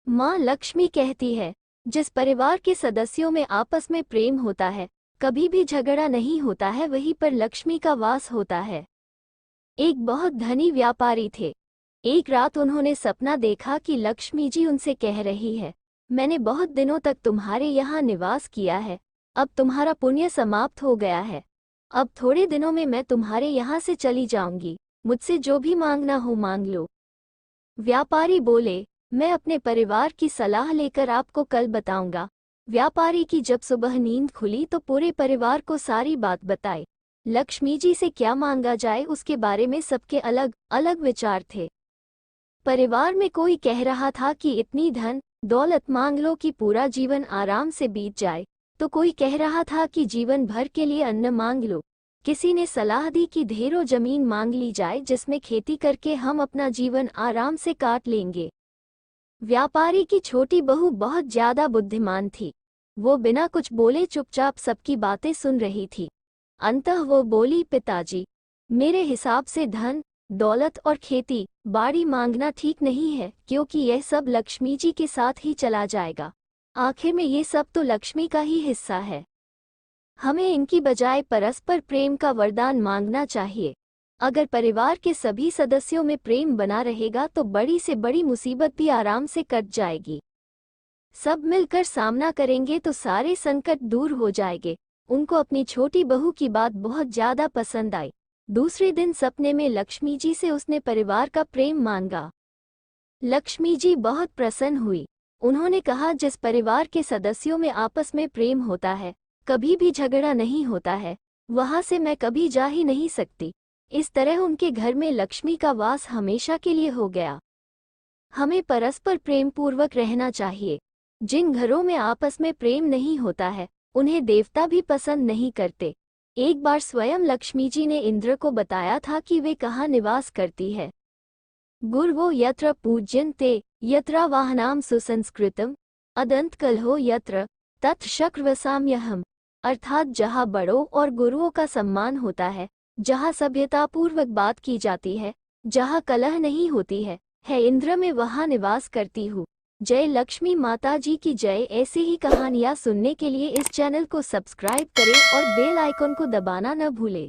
माँ लक्ष्मी कहती है, जिस परिवार के सदस्यों में आपस में प्रेम होता है, कभी भी झगड़ा नहीं होता है, वहीं पर लक्ष्मी का वास होता है। एक बहुत धनी व्यापारी थे। एक रात उन्होंने सपना देखा कि लक्ष्मी जी उनसे कह रही है, मैंने बहुत दिनों तक तुम्हारे यहाँ निवास किया है, अब तुम्हारा पुण्य समाप्त हो गया है। अब थोड़े दिनों में मैं तुम्हारे यहाँ से चली जाऊंगी, मुझसे जो भी मांगना हो मांग लो। व्यापारी बोले, मैं अपने परिवार की सलाह लेकर आपको कल बताऊंगा। व्यापारी की जब सुबह नींद खुली तो पूरे परिवार को सारी बात बताई। लक्ष्मी जी से क्या मांगा जाए उसके बारे में सबके अलग अलग विचार थे। परिवार में कोई कह रहा था कि इतनी धन दौलत मांग लो कि पूरा जीवन आराम से बीत जाए, तो कोई कह रहा था कि जीवन भर के लिए अन्न मांग लो। किसी ने सलाह दी कि ढेरों जमीन मांग ली जाए जिसमें खेती करके हम अपना जीवन आराम से काट लेंगे। व्यापारी की छोटी बहू बहुत ज्यादा बुद्धिमान थी। वो बिना कुछ बोले चुपचाप सबकी बातें सुन रही थी। अंततः वो बोली, पिताजी, मेरे हिसाब से धन दौलत और खेती बाड़ी मांगना ठीक नहीं है, क्योंकि यह सब लक्ष्मी जी के साथ ही चला जाएगा। आखिर में ये सब तो लक्ष्मी का ही हिस्सा है। हमें इनकी बजाय परस्पर प्रेम का वरदान मांगना चाहिए। अगर परिवार के सभी सदस्यों में प्रेम बना रहेगा तो बड़ी से बड़ी मुसीबत भी आराम से कट जाएगी। सब मिलकर सामना करेंगे तो सारे संकट दूर हो जाएंगे। उनको अपनी छोटी बहू की बात बहुत ज्यादा पसंद आई। दूसरे दिन सपने में लक्ष्मी जी से उसने परिवार का प्रेम मांगा। लक्ष्मी जी बहुत प्रसन्न हुई। उन्होंने कहा, जिस परिवार के सदस्यों में आपस में प्रेम होता है, कभी भी झगड़ा नहीं होता है, वहां से मैं कभी जा ही नहीं सकती। इस तरह उनके घर में लक्ष्मी का वास हमेशा के लिए हो गया। हमें परस्पर प्रेम पूर्वक रहना चाहिए। जिन घरों में आपस में प्रेम नहीं होता है, उन्हें देवता भी पसंद नहीं करते। एक बार स्वयं लक्ष्मी जी ने इंद्र को बताया था कि वे कहाँ निवास करती है। गुर्वो यत्र पूज्यन्ते यत्रावाहनाम सुसंस्कृतम अदंतकलहो यत्र तत् शक्रवसाम्यहम्। अर्थात जहाँ बड़ों और गुरुओं का सम्मान होता है, जहाँ सभ्यतापूर्वक बात की जाती है, जहाँ कलह नहीं होती है इंद्र में वहाँ निवास करती हूँ। जय लक्ष्मी माता जी की जय। ऐसी ही कहानियाँ सुनने के लिए इस चैनल को सब्सक्राइब करें और बेल आइकन को दबाना न भूलें।